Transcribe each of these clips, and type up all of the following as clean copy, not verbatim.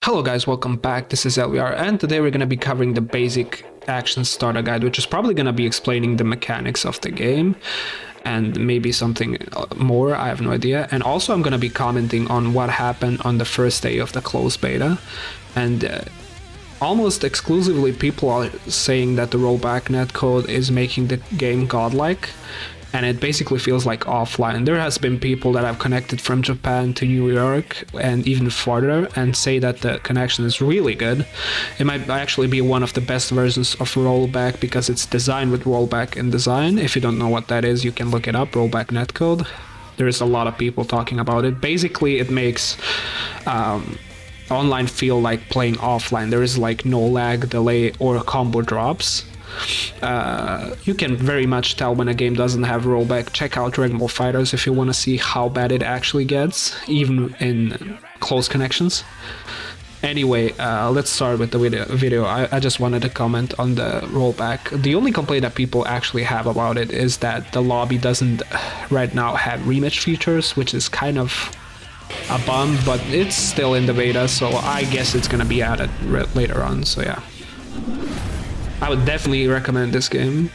Hello guys, welcome back. This is LVR, and today we're going to be covering the basic action starter guide, which is probably going to be explaining the mechanics of the game and maybe something more, I have no idea. And also I'm going to be commenting on what happened on the first day of the closed beta, and almost exclusively people are saying that the rollback netcode is making the game godlike, and it basically feels like offline. There has been people that have connected from Japan to New York and even farther and say that the connection is really good. It might actually be one of the best versions of rollback because it's designed with rollback in design. If you don't know what that is, you can look it up, rollback netcode. There is a lot of people talking about it. Basically, it makes online feel like playing offline. There is like no lag, delay, or combo drops. You can very much tell when a game doesn't have rollback. Check out Dragon Ball FighterZ if you want to see how bad it actually gets, even in close connections. Anyway, let's start with the video. I just wanted to comment on the rollback. The only complaint that people actually have about it is that the lobby doesn't right now have rematch features, which is kind of a bum, but it's still in the beta, so I guess it's gonna be added later on, so yeah. I would definitely recommend this game,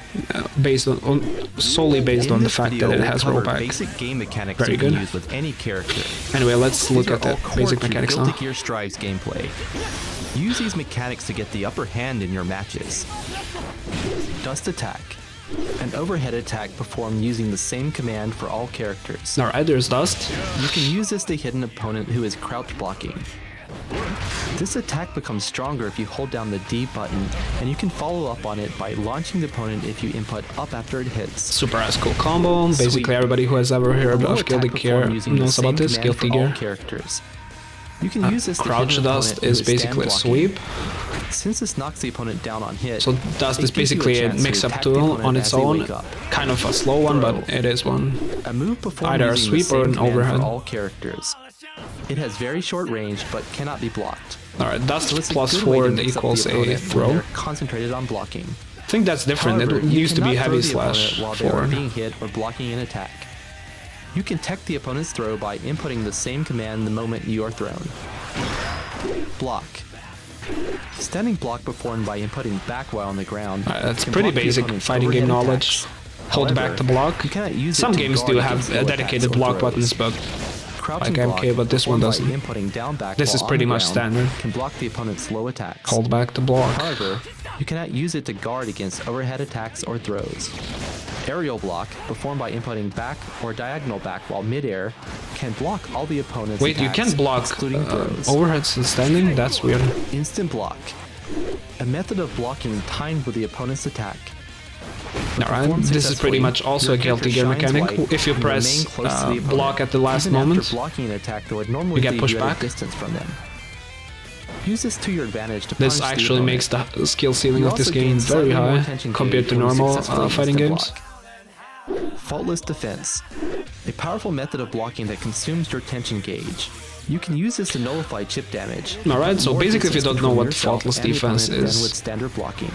solely based on the fact that it has rollback. Basic game mechanics Very you good. can use with any character. Anyway, let's look at the basic mechanics now. Guilty Gear Strive's gameplay. Use these mechanics to get the upper hand in your matches. Dust attack. An overhead attack performed using the same command for all characters. Alright, there's Dust. You can use this to hit an opponent who is crouch blocking. This attack becomes stronger if you hold down the D button, and you can follow up on it by launching the opponent if you input up after it hits. Super ass cool combo. Basically everybody who has ever heard of Guilty Gear knows about this. Guilty Gear. Characters. You can use this to Crouch hit an Dust opponent is who basically a sweep. Since this knocks the opponent down on hit, So Dust is basically a mix-up tool on its own. Kind of a slow one, but it is one. A move performed Either a using the sweep or same an command overhead. for all characters. It has very short range, but cannot be blocked. Alright, Dust So it's a plus good way to 4 mix up the equals a opponent when throw. they're concentrated on blocking. I think that's different. However, It you used to be cannot heavy throw the slash opponent while they are forward. being hit or blocking an attack. You can tech the opponent's throw by inputting the same command the moment you are thrown. Block. Standing block performed by inputting back while on the ground. That's can pretty block the basic opponent's fighting game overhead knowledge. attacks. Hold However, back to block. you cannot use it Some to games guard do have against low dedicated attacks or block throws. buttons, but Crouching like block, MK, but this one performed by doesn't. inputting down back This while is on pretty the much ground, standard. can block the opponent's low attacks. Hold back to block. However, you cannot use it to guard against overhead attacks or throws. Aerial block, performed by inputting back or diagonal back while midair, can block all the opponent's Wait, you attacks, can block excluding throws. overheads and standing? That's weird. Instant block. A method of blocking timed with the opponent's attack. Alright, this is pretty much also a Guilty Gear mechanic. If you press block at the last moment, after blocking an attack that would normally you get leave pushed you at a back. distance from them. Use this to your advantage to This punish actually the makes opponent. the skill ceiling You of this also game gain very slightly more high attention compared to gauge when you normal successfully fighting instant games. block. Faultless Defense. A powerful method of blocking that consumes your tension gauge. You can use this to nullify chip damage. Alright, so More basically if you distance don't know between what yourself Faultless and the Defense opponent than is, with standard blocking.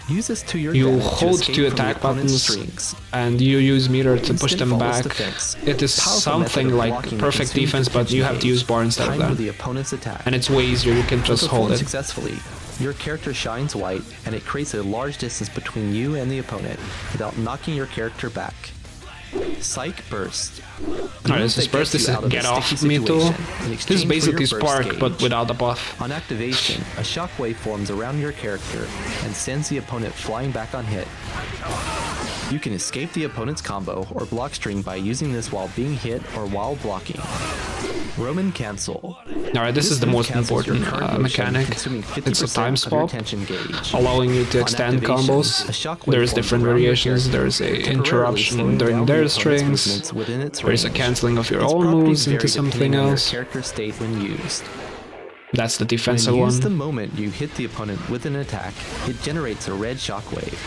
Use this to your you advantage to hold escape two from the attack opponent's buttons strings. and you use meter to push Instant them faultless back. defense. It is Powerful something method of like blocking that perfect consumes defense, your but you tension have to use gauge, bar instead of timed with that. the opponent's attack. And it's way easier, you can just hold Performed it. successfully, your character shines white, and it creates a large distance between you and the opponent without knocking your character back. Psych Burst. Alright, this is Burst, this is Get Off Me Too. This is basically Spark, but without the buff. On activation, a shockwave forms around your character and sends the opponent flying back on hit. You can escape the opponent's combo or block string by using this while being hit or while blocking. Roman Cancel. Alright, this is the move most cancels your important current motion, mechanic. consuming It's a 50% time of your swap, tension gauge. allowing you to On extend activation, combos. a shockwave There's forms different around your variations, character, there's a temporarily interruption slowing during down the their opponent's strings, movements within its there's a range. cancelling of your Its own properties moves vary into something depending on your else. character state when used. That's the defensive When one. used the moment you hit the opponent with an attack, it generates a red shockwave.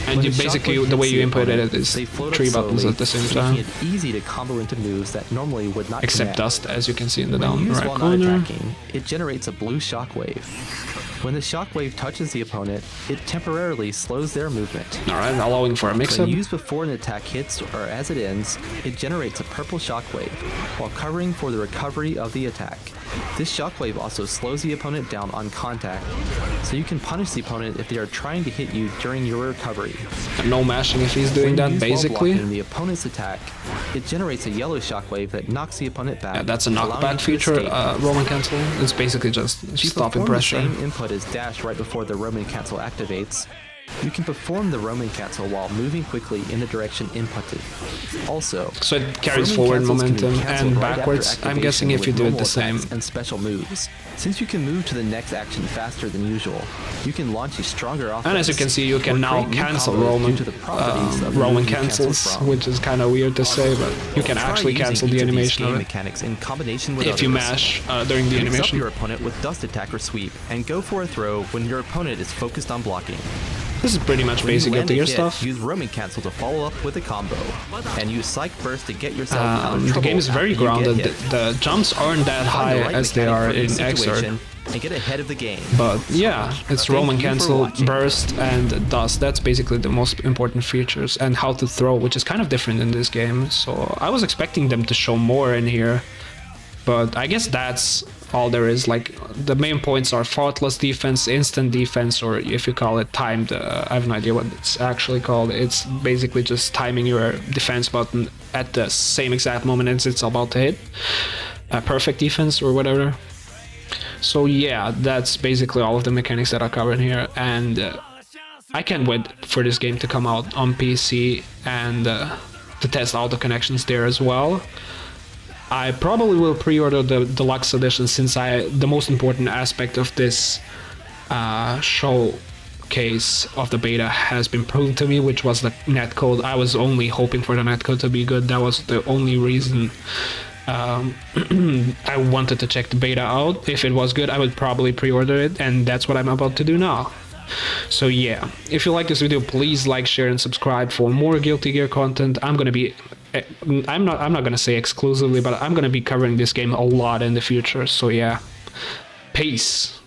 And When you the basically, shockwave the way hits you the input opponent, it is they float up 3 buttons slowly, at the same time. making it easy to combo into moves that normally would not Except connect. Dust, as you can see in the When down used right while not corner. attacking, it generates a blue shockwave. When the shockwave touches the opponent, it temporarily slows their movement. Alright, allowing for a mix-up. When used before an attack hits or as it ends, it generates a purple shockwave, while covering for the recovery of the attack. This shockwave also slows the opponent down on contact, so you can punish the opponent if they are trying to hit you during your recovery. No mashing if he's doing that, basically. While blocking the opponent's attack, it generates a yellow shockwave that knocks the opponent back. Yeah, that's a knockback feature, Roman Cancel. It's basically just stopping pressure. The same input as dash right before the Roman Cancel activates. You can perform the Roman Cancel while moving quickly in the direction inputted. Also, so it carries forward momentum and backwards. I'm guessing if you do it the same. And special moves. Since you can move to the next action faster than usual, you can launch a stronger offense. And as you can see, you can now cancel Roman cancels, which is kind of weird to say, but you can actually cancel the animation of it mechanics in combination with if you mash during the animation. Mix up your opponent with dust attack or sweep, and go for a throw when your opponent is focused on blocking. This is pretty much basic Guilty Gear stuff. Use Roman Cancel to follow up with a combo, and use Psych Burst to get yourself out of trouble. The game is very grounded. The jumps aren't that high as they are in Exarch. And get ahead of the game. But yeah, it's Roman Cancel, Burst, and Dust. That's basically the most important features. And how to throw, which is kind of different in this game. So I was expecting them to show more in here. But I guess that's all there is. Like, the main points are Faultless Defense, Instant Defense, or if you call it timed, I have no idea what it's actually called. It's basically just timing your defense button at the same exact moment as it's about to hit. Perfect defense or whatever. So yeah, that's basically all of the mechanics that are covered here, and I can't wait for this game to come out on PC and to test all the connections there as well. I probably will pre-order the deluxe edition, since the most important aspect of this showcase of the beta has been proven to me, which was the netcode. I was only hoping for the netcode to be good. That was the only reason I wanted to check the beta out. If it was good, I would probably pre-order it, and that's what I'm about to do now. So yeah, if you like this video, please like, share, and subscribe for more Guilty Gear content. I'm not gonna say exclusively, but I'm gonna be covering this game a lot in the future. So yeah, peace.